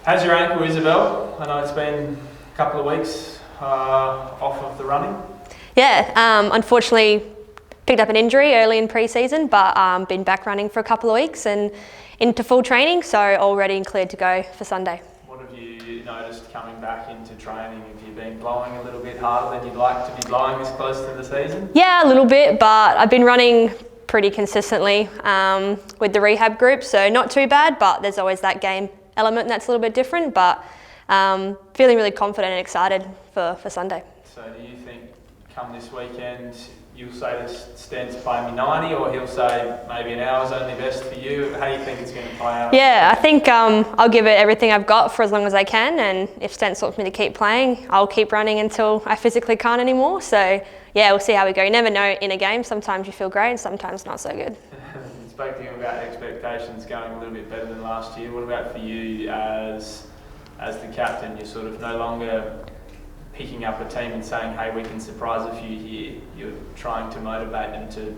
How's your ankle, Isabel? I know it's been a couple of weeks off of the running. Yeah, unfortunately picked up an injury early in pre-season, but been back running for a couple of weeks and into full training, so all ready and cleared to go for Sunday. What have you noticed coming back into training? Have you been blowing a little bit harder than you'd like to be blowing this close to the season? Yeah, a little bit, but I've been running pretty consistently with the rehab group, so not too bad, but there's always that game element that's a little bit different, but feeling really confident and excited for Sunday. So do you think come this weekend you'll say to Stens play me 90, or he'll say maybe an hour's only best for you? How do you think it's going to play out? Yeah, I think I'll give it everything I've got for as long as I can, and if Stens wants me to keep playing, I'll keep running until I physically can't anymore. So yeah, we'll see how we go. You never know in a game, sometimes you feel great and sometimes not so good. Speaking about expectations going a little bit better than last year, what about for you as the captain? You're sort of no longer picking up a team and saying, hey, we can surprise a few here. You're trying to motivate them to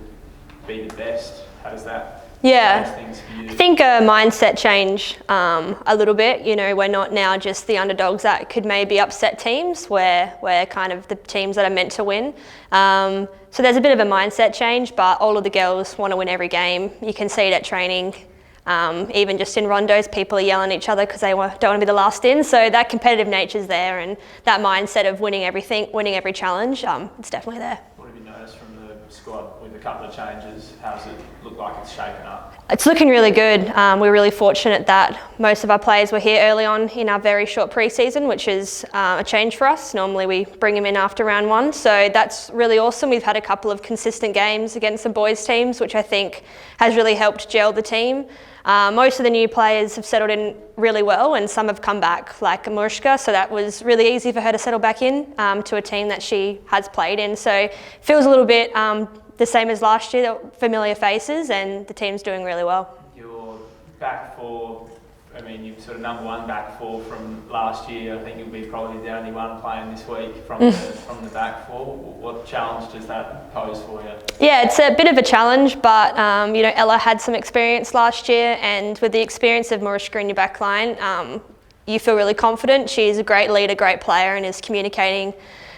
be the best. How does that change things for you? I think a mindset change a little bit. You know, we're not now just the underdogs that could maybe upset teams. We're kind of the teams that are meant to win. So there's a bit of a mindset change, but all of the girls want to win every game. You can see it at training. Even just in rondos, people are yelling at each other because they don't want to be the last in. So that competitive nature's there, and that mindset of winning everything, winning every challenge, it's definitely there. What have you noticed from the squad with a couple of changes? How does it look like it's shaken up? It's looking really good. We're really fortunate that most of our players were here early on in our very short pre-season, which is a change for us. Normally we bring them in after round one, so that's really awesome. We've had a couple of consistent games against some boys teams, which I think has really helped gel the team. Most of the new players have settled in really well, and some have come back, like Mariska, so that was really easy for her to settle back in to a team that she has played in. So it feels a little bit the same as last year, familiar faces, and the team's doing really well. Your back four, I mean, you're sort of number one back four from last year. I think you'll be probably the only one playing this week from the back four. What challenge does that pose for you? Yeah, it's a bit of a challenge, but you know, Ella had some experience last year, and with the experience of Mariska in your back line, you feel really confident. She's a great leader, great player, and is communicating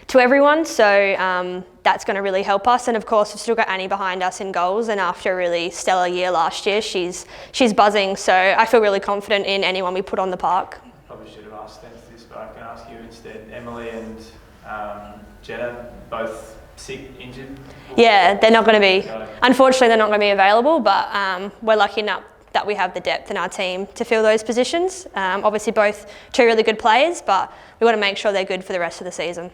to everyone, so that's going to really help us. And of course, we've still got Annie behind us in goals, and after a really stellar year last year, she's buzzing, so I feel really confident in anyone we put on the park. Probably should have asked Stens this, but I can ask you instead. Emily and Jenna, both sick, injured? Yeah, they're not going to be, unfortunately they're not going to be available, but we're lucky enough that we have the depth in our team to fill those positions. Obviously both two really good players, but we want to make sure they're good for the rest of the season.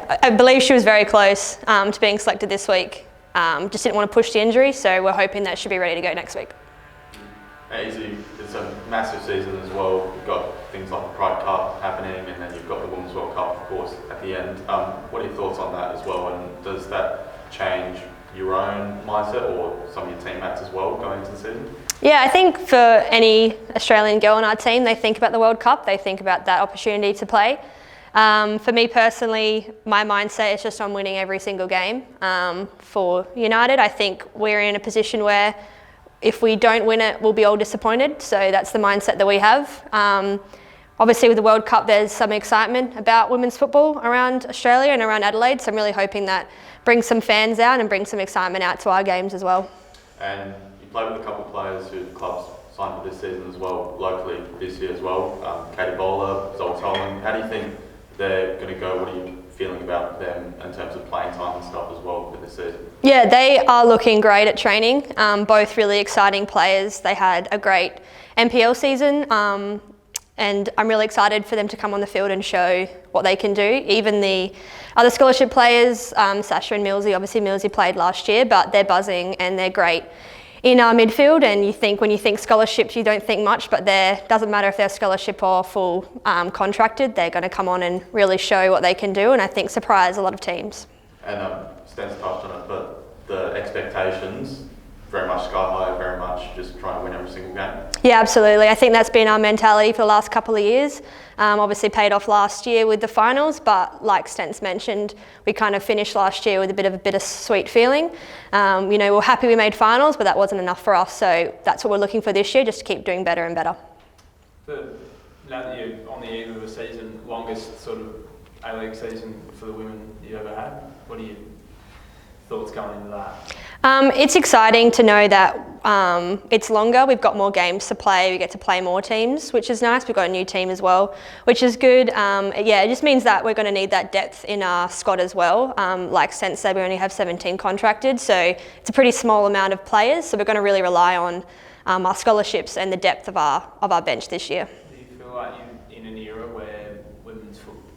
I believe she was very close to being selected this week. Just didn't want to push the injury, so we're hoping that she'll be ready to go next week. Easy, it's a massive season as well. You've got things like the Pride Cup happening, and then you've got the Women's World Cup, of course, at the end. What are your thoughts on that as well, and does that change your own mindset or some of your teammates as well going into the season? Yeah, I think for any Australian girl on our team, they think about the World Cup, they think about that opportunity to play. For me personally, my mindset is just on winning every single game. For United, I think we're in a position where if we don't win it, we'll be all disappointed. So that's the mindset that we have. Obviously with the World Cup, there's some excitement about women's football around Australia and around Adelaide. So I'm really hoping that brings some fans out and brings some excitement out to our games as well. And you played with a couple of players who the club's signed for this season as well, locally this year as well. Katie Bowler, Zoe Tolman. How do you think they're going to go? What are you feeling about them in terms of playing time and stuff as well for this season? Yeah, they are looking great at training. Both really exciting players. They had a great NPL season, and I'm really excited for them to come on the field and show what they can do. Even the other scholarship players, Sasha and Millsy, obviously Millsy played last year, but they're buzzing and they're great in our midfield. And when you think scholarships, you don't think much, but doesn't matter if they're scholarship or full contracted, they're going to come on and really show what they can do, and I think surprise a lot of teams. And Stan's touched on it, but the expectations, very much sky high, very much just trying to win every single game. Yeah, absolutely. I think that's been our mentality for the last couple of years. Obviously paid off last year with the finals, but like Stens mentioned, we kind of finished last year with a bit of a bittersweet feeling. We're happy we made finals, but that wasn't enough for us. So that's what we're looking for this year, just to keep doing better and better. Now that you're on the eve of a season, longest sort of A-League season for the women you ever had, what are your thoughts going into that? It's exciting to know that it's longer. We've got more games to play. We get to play more teams, which is nice. We've got a new team as well, which is good. Yeah, it just means that we're going to need that depth in our squad as well. Like Sent said, we only have 17 contracted, so it's a pretty small amount of players. So we're going to really rely on our scholarships and the depth of our bench this year. Do you feel like you're in an era where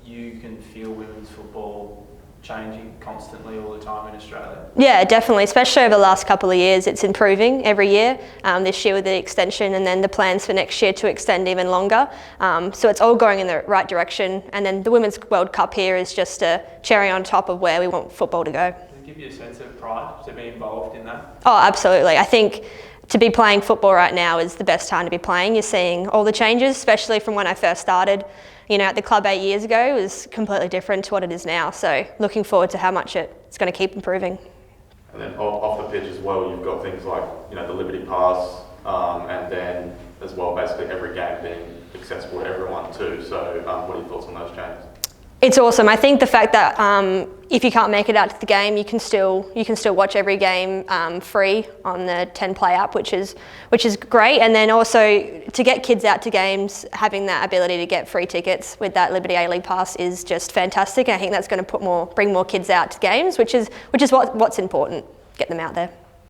you can feel women's football changing constantly all the time in Australia? Yeah, definitely, especially over the last couple of years. It's improving every year, this year with the extension and then the plans for next year to extend even longer. So it's all going in the right direction, and then the Women's World Cup here is just a cherry on top of where we want football to go. Does it give you a sense of pride to be involved in that? Oh, absolutely. I think to be playing football right now is the best time to be playing. You're seeing all the changes, especially from when I first started. You know, at the club 8 years ago, it was completely different to what it is now. So looking forward to how much it's going to keep improving. And then off the pitch as well, you've got things like, you know, the Liberty Pass, and then as well basically every game being accessible to everyone too. So what are your thoughts on those changes? It's awesome. I think the fact that if you can't make it out to the game, you can still watch every game free on the 10 Play app, which is great. And then also to get kids out to games, having that ability to get free tickets with that Liberty A-League Pass is just fantastic. I think that's going to bring more kids out to games, which is what's important. Get them out there.